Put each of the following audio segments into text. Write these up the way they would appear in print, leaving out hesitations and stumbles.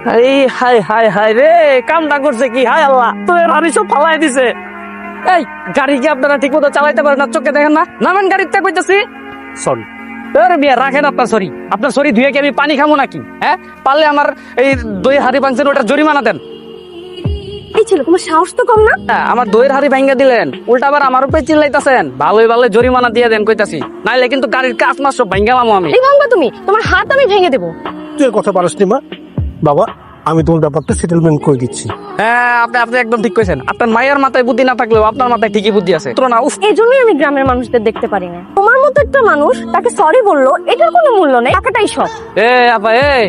এই high high high রে, কামটা করছে কি? হাই আল্লাহ, তোর রানী সব ফালাই দিছে। এই গাড়ি কি আপনারা ঠিক মতো চালাইতে পারেন না? চোখে দেখেন না? নামেন গাড়িতে কইতাছি। সরি। তোর বিয়া রাখেন আপনার সরি। আপনার সরি ধুয়ে কি আমি পানি খাবো নাকি? হ্যাঁ, পারলে আমার এই দই হাড়ি ভাঙছেন ওটা জরিমানা দেন। এই ছিল তোমার সাহস তো কম না। হ্যাঁ, আমার দইয়ের হাড়ি ভাঙ্গা দিলেন, উল্টা আবার আমার উপরে চিল্লাইতাছেন। ভালোই ভালো জরিমানা দিয়ে দেন কইতাছি, নাইলে কিন্তু গাড়ির কাজ মাস সব ভাঙ্গালামো আমি। এই ভাঙবা তুমি, তোমার হাত আমি ভেঙে দেবো। তুই এর কথা পারস নি মা। বাবা, আমি তোমার ব্যাপারটা সেটেলমেন্ট করে দিচ্ছি। হ্যাঁ, আপনি একদম ঠিক কইছেন। আপনার মায়ের মাথায় বুদ্ধি না থাকলেও আপনার মাথায় ঠিকই বুদ্ধি আছে। তো না, উফ, এই জন্যই আমি গ্রামের মানুষদের দেখতে পারি না। তোমার মতো একটা মানুষ তাকে সরি বললো, এটার কোনো মূল্য নেই, টাকাটাই সব। এ আপা, এই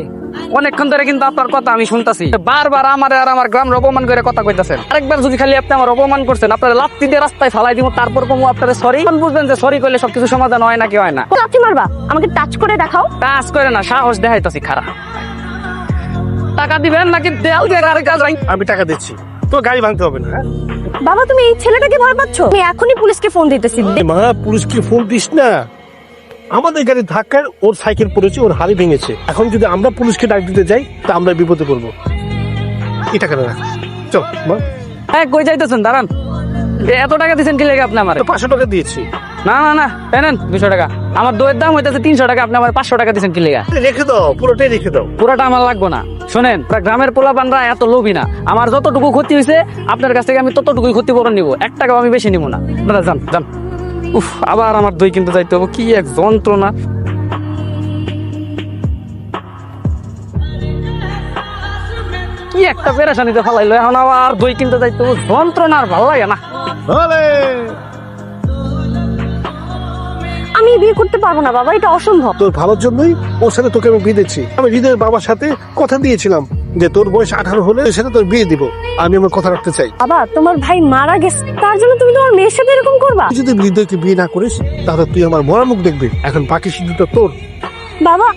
অনেকক্ষণ ধরে কিন্তু আপনার কথা আমি শুনতাছি। বারবার আমার আর আমার গ্রামের অপমান করে কথা কইতাছেন। আরেকবার যদি খালি আপনি আমার অপমান করছেন, আপনার লাত্তি দিয়ে রাস্তায় ফালাই দিব, তারপর কমু আপনারা সরি। বুঝবেন যে সরি কইলে সবকিছু সমাধান হয় নাকি হয় না। লাথি মারবা? আমাকে টাচ করে দেখাও। কাজ করে না, সাহস দেখাইতাছি। খারাপ টাকা দিবেন নাকি দেয়াল দিয়ে গাড়ি কাজ? আমি টাকা দিচ্ছি, তো গাড়ি ভাঙতে হবে না। হ্যাঁ? বাবা, তুমি এই ছেলেটাকে ভয় পাচ্ছ? আমি এখনই পুলিশকে ফোন দিতেছি। মা, পুলিশকে ফোন দিস না। আমাদের গাড়ি ধাক্কায় ওর সাইকেল পড়েছে, ওর হাড়ি ভেঙেছে। এখন যদি আমরা পুলিশকে ডাক দিতে যাই তা আমরা বিপদে পড়বো। এই টাকাটা রাখ, চল মা। হ্যাঁ, কই যাইতেছেন? দাঁড়ান। এত টাকা দিচ্ছেন কি লেগে আপনি আমার? 500 টাকা দিয়েছি। না না না, নেন 200 টাকা। আমার দইয়ের দাম হইতেছে 300 টাকা, আপনি আমার 500 টাকা দিচ্ছেন কি লেগা? রেখে দাও, পুরোটাই রেখে দাও। পুরাটা আমার লাগবো না। শোনেন, গ্রামের পোলাপানরা এত লোভী না। আমার যতটুকু ক্ষতি হয়েছে আপনার কাছ থেকে আমি ততটুকুই ক্ষতিপূরণ নিবো, 1 টাকাও আমি বেশি নিবো না। আপনারা যান যান। উফ, আবার আমার দই কিনতে যাইতে হবে, কি এক যন্ত্রণা। কি একটা পেরেশানিতে ফেলাইলো, এখন আবার দই কিনতে যাইতে হবে, যন্ত্রণা। আর ভালো লাগে না। আমি বিয়ে করতে পারবো না বাবা, এটা অসম্ভব। তোর ভালোর জন্যই ওর সাথে তোকে আমি বিয়ে দিচ্ছি। আমি হৃদয়ের বাবার সাথে কথা দিয়েছিলাম যে তোর বয়স 18 হলে ওর সাথে তোর বিয়ে দিব। আমি আমার কথা রাখতে চাই। বাবা, তোমার ভাই মারা গেছে, তার জন্য তুমি তোমার মেয়ের সাথে এরকম করবা? তুই যদি হৃদয়কে বিয়ে না করিস তাহলে তুই আমার মরা মুখ দেখবি। এখন বাকি সিদ্ধান্ত তোর। বাবা,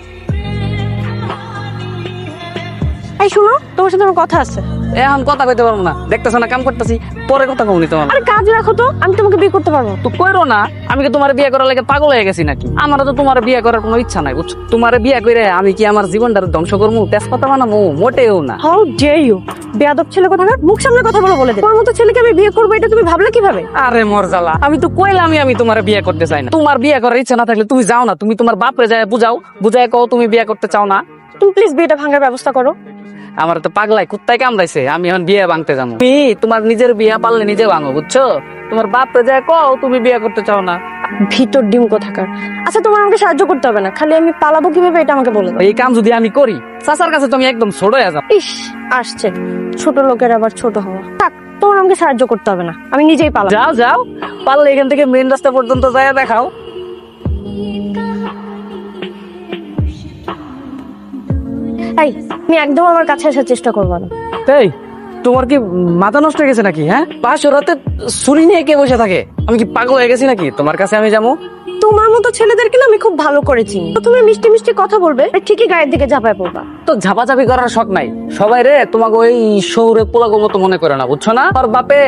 এই শোনো, তোমার সাথে আমার কথা আছে। এখন কথা কইতে পারবো না, দেখতেছো না কাম করতেছি, পরে কথা কমনি তোমার। আরে কাজ রাখো তো, আমি তোমাকে বিয়ে করতে পারবো। তো কইরো না, আমি কি তোমার বিয়ে করার লাগে পাগল হয়ে গেছি নাকি? আমারও তো তোমার বিয়ে করার কোনো ইচ্ছা নাই, বুঝছো? তোমার বিয়ে করে আমি কি আমার জীবনটা ধ্বংস করবো, তেজপাতা বানাবো? মোটেও না। হাউ ডেয়ার ইউ, বেয়াদব ছেলে কোথাকার, মুখ সামনে কথা বলে দে। তোমার মতো ছেলেকে আমি বিয়ে করবো, এটা তুমি ভাবলে কিভাবে? আরে মরজালা, আমি তো কইলামই আমি তোমার বিয়ে করতে চাই না। তোমার বিয়ে করার ইচ্ছা না থাকলে তুমি যাও না, তুমি তোমার বাপরে যায় বুঝাও, বুঝায় কও তুমি বিয়ে করতে চাও না। তুমি প্লিজ বিয়েটা ভাঙার ব্যবস্থা করো। আমার তো পাগলাই কুত্তায় কামড়াইছে, আমি এখন বিয়ে ভাঙতে যাবো। তুমি তোমার নিজের বিয়ে পারলে নিজে ভাঙো, বুঝছো? তোমার বাপরে যায় কও তুমি বিয়ে করতে চাও না। ভিতর ডিম কোথাকার। আচ্ছা, তোমার আমাকে সাহায্য করতে হবে না, খালি আমি পালাবো কিভাবে এটা আমাকে বলে দাও। এই কাম যদি আমি করি, চাচার কাছে তুমি একদম ছোট হয়ে যাও। ইস, আসছে ছোট লোকের আবার ছোট হওয়া। থাক, তোমার আমাকে সাহায্য করতে হবে না, আমি নিজেই পালাবো। যাও যাও, পারলে এখান থেকে মেন রাস্তা পর্যন্ত যায় দেখাও। এই, তুমি একদম আমার কাছে আসার চেষ্টা করবে না। এই, তোমার কি মাথা নষ্ট হয়ে গেছে নাকি? হ্যাঁ, পাঁচশো রাতে ছুরি নিয়ে কে বসে থাকে? আমি কি পাগল হয়ে গেছি নাকি তোমার কাছে আমি যাবো? তোমার মতো ছেলেদেরকে না আমি খুব ভালো করে চিনি। তুমি মিষ্টি মিষ্টি কথা বলবে, আর ঠিকই গায়ের দিকে ঝাঁপায় পড়বা। তো ঝাপাঝাপি করার শখ নাই সবাই রে, তোমাকে ওই শহরে পোলাগো মতো মনে করে না, বুঝছো না? আমার বাপে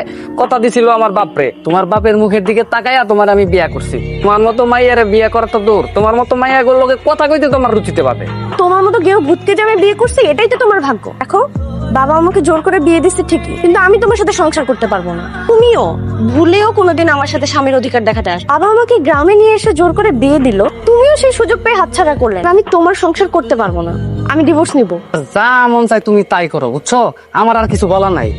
কথা দিছিল, আমার বাপরে, তোমার বাপের মুখের দিকে তাকাইয়া তোমার আমি বিয়া করছি। তোমার মতো মাইয়ারে বিয়া করা তো দূর, তোমার মতো মাইয়া গুলোকে কথা কইতে তোমার রুচিতে পাবে। তোমার মতো কেউ ভূতকে যে আমি বিয়ে করছি, এটাই তো তোমার ভাগ্য। দেখো, বাবা আমাকে জোর করে বিয়ে দিচ্ছে ঠিকই, কিন্তু আমি তোমার সাথে সংসার করতে পারবো না। তুমিও ভুলেও কোনোদিন আমার সাথে স্বামীর অধিকার দেখাতে আস। বাবা আমাকে গ্রামে নিয়ে এসে জোর করে বিয়ে দিল, তুমিও সেই সুযোগ পেয়ে হাতছাড়া করলে। আমি তোমার সংসার করতে পারবো না, আমি ডিভোর্স নিব। যা মন চাই তুমি তাই করো, বুঝছো? আমার আর কিছু বলা নাই।